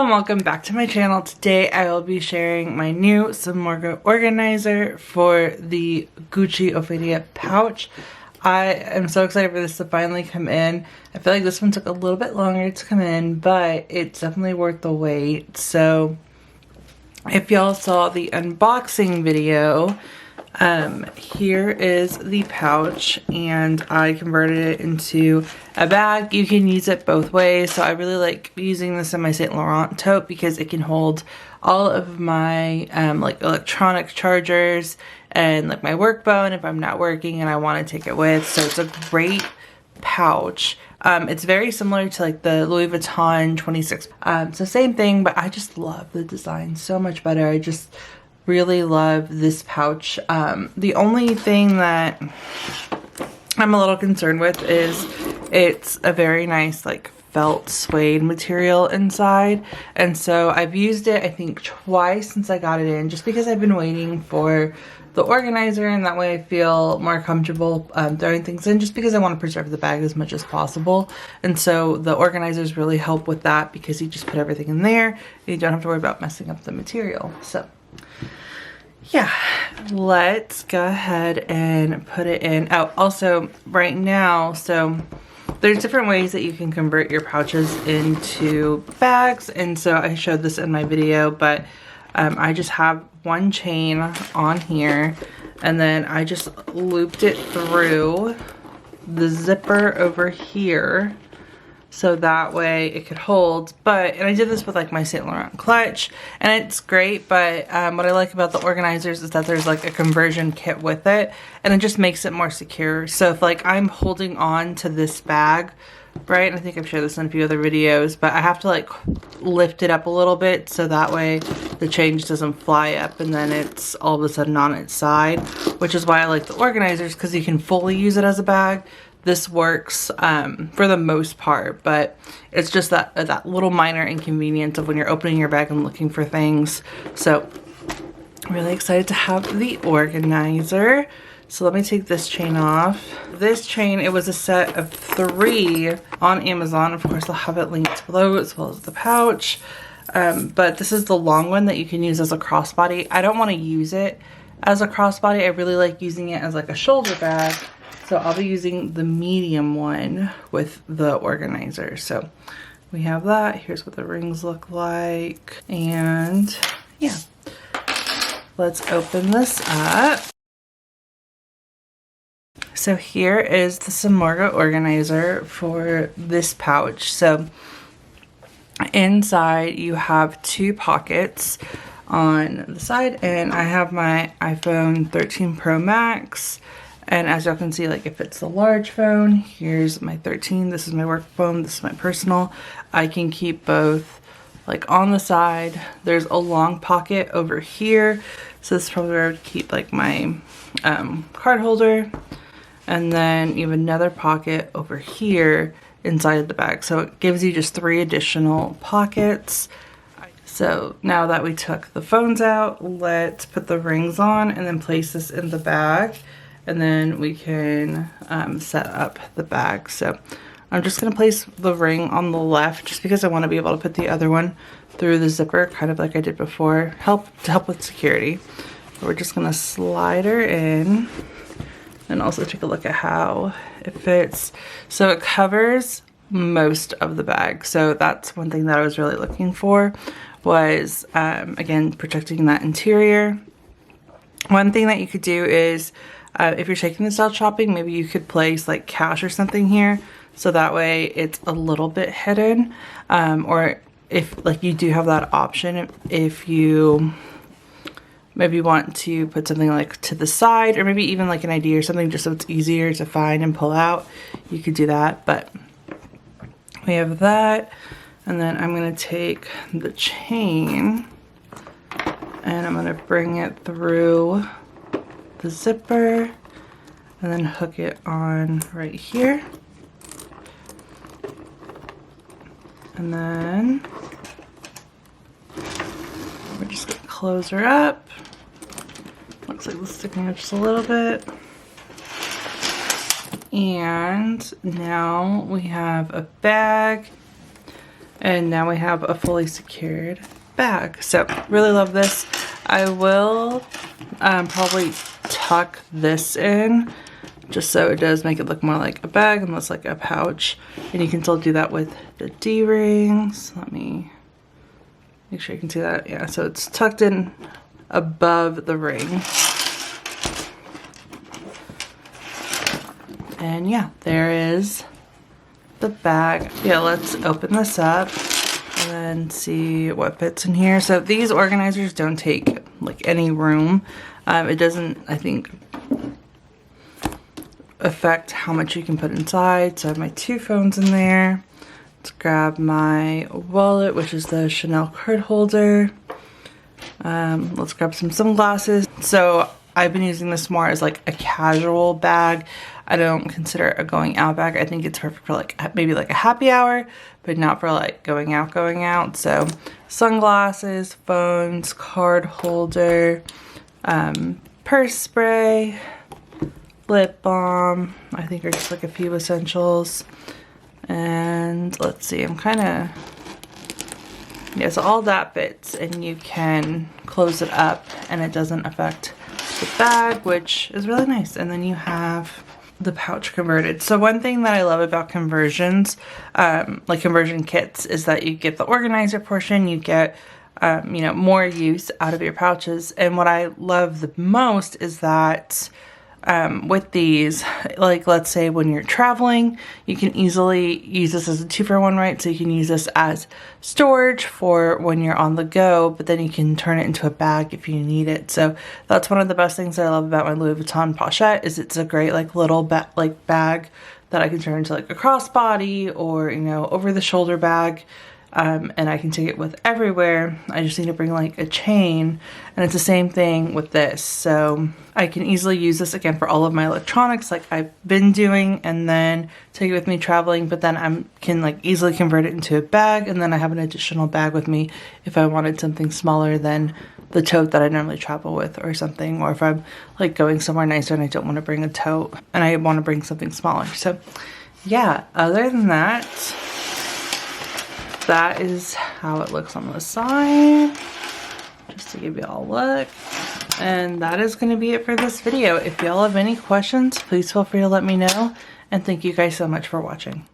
and welcome back to my channel. Today I will be sharing my new Samorga organizer for the Gucci Ophidia pouch. I am so excited for this to finally come in. I feel like this one took a little bit longer to come in, but it's definitely worth the wait. So if y'all saw the unboxing video, here is the pouch, and I converted it into a bag. You can use it both ways, so I really like using this in my Saint Laurent tote because it can hold all of my like electronic chargers and like my work phone if I'm not working and I want to take it with. So it's a great pouch. It's very similar to like the Louis Vuitton 26. So same thing, but I just love the design so much better. I just really love this pouch. The only thing that I'm a little concerned with is it's a very nice like felt suede material inside, and so I've used it I think twice since I got it in, just because I've been waiting for the organizer, and that way I feel more comfortable throwing things in, just because I want to preserve the bag as much as possible. And so the organizers really help with that because you just put everything in there and you don't have to worry about messing up the material. So yeah, let's go ahead and put it in. Oh, also right now, so there's different ways that you can convert your pouches into bags, and so I showed this in my video, but I just have one chain on here, and then I just looped it through the zipper over here, so that way it could hold. And I did this with like my Saint Laurent clutch, and it's great, but what I like about the organizers is that there's like a conversion kit with it, and it just makes it more secure. So if like I'm holding on to this bag, right, and I think I've shared this in a few other videos, but I have to like lift it up a little bit so that way the chain just doesn't fly up and then it's all of a sudden on its side, which is why I like the organizers, because you can fully use it as a bag. This works for the most part, but it's just that little minor inconvenience of when you're opening your bag and looking for things. So I'm really excited to have the organizer. So let me take this chain off. This chain, it was a set of 3 on Amazon. Of course, I'll have it linked below, as well as the pouch. But this is the long one that you can use as a crossbody. I don't want to use it as a crossbody. I really like using it as like a shoulder bag. So I'll be using the medium one with the organizer. So we have that. Here's what the rings look like. And yeah, let's open this up. So here is the Samorga organizer for this pouch. So inside you have 2 pockets on the side, and I have my iPhone 13 Pro Max. And as y'all can see, like if it's the large phone, here's my 13. This is my work phone. This is my personal. I can keep both like on the side. There's a long pocket over here. So this is probably where I would keep like my card holder. And then you have another pocket over here inside of the bag. So it gives you just 3 additional pockets. So now that we took the phones out, let's put the rings on and then place this in the bag. And then we can set up the bag. So I'm just gonna place the ring on the left just because I wanna be able to put the other one through the zipper, kind of like I did before, to help with security. We're just gonna slide her in and also take a look at how it fits. So it covers most of the bag. So that's one thing that I was really looking for, was again, protecting that interior. One thing that you could do is, if you're taking this out shopping, maybe you could place like cash or something here, so that way it's a little bit hidden. Or if like you do have that option, if you maybe want to put something like to the side, or maybe even like an ID or something, just so it's easier to find and pull out, you could do that. But we have that, and then I'm gonna take the chain and I'm gonna bring it through the zipper and then hook it on right here. And then we're just gonna close her up. Looks like it's sticking out just a little bit. And now we have a bag. And now we have a fully secured bag. So really love this. I will probably tuck this in just so it does make it look more like a bag and less like a pouch. And you can still do that with the D-rings. Let me make sure you can see that. Yeah, so it's tucked in above the ring. And yeah, there is the bag. Yeah, let's open this up and see what fits in here. So these organizers don't take like any room. It doesn't, I think, affect how much you can put inside. So I have my 2 phones in there. Let's grab my wallet, which is the Chanel card holder. Let's grab some sunglasses. So I've been using this more as like a casual bag. I don't consider it a going out bag. I think it's perfect for like maybe like a happy hour, but not for like going out. So sunglasses, phones, card holder, purse spray, lip balm, I think are just like a few essentials. And let's see, I'm kind of, yeah, so all that fits, and you can close it up and it doesn't affect the bag, which is really nice. And then you have the pouch converted. So one thing that I love about conversions, like conversion kits, is that you get the organizer portion, you get you know, more use out of your pouches. And what I love the most is that with these, like let's say when you're traveling, you can easily use this as a 2-for-1, right? So you can use this as storage for when you're on the go, but then you can turn it into a bag if you need it. So that's one of the best things that I love about my Louis Vuitton pochette, is it's a great like little bag that I can turn into like a crossbody or, you know, over the shoulder bag. And I can take it with everywhere. I just need to bring like a chain, and it's the same thing with this. So I can easily use this again for all of my electronics like I've been doing, and then take it with me traveling, but then I can like easily convert it into a bag, and then I have an additional bag with me if I wanted something smaller than the tote that I normally travel with or something, or if I'm like going somewhere nicer and I don't want to bring a tote and I want to bring something smaller. So yeah, other than that, that is how it looks on the side, just to give you all a look. And that is going to be it for this video. If y'all have any questions, please feel free to let me know. And thank you guys so much for watching.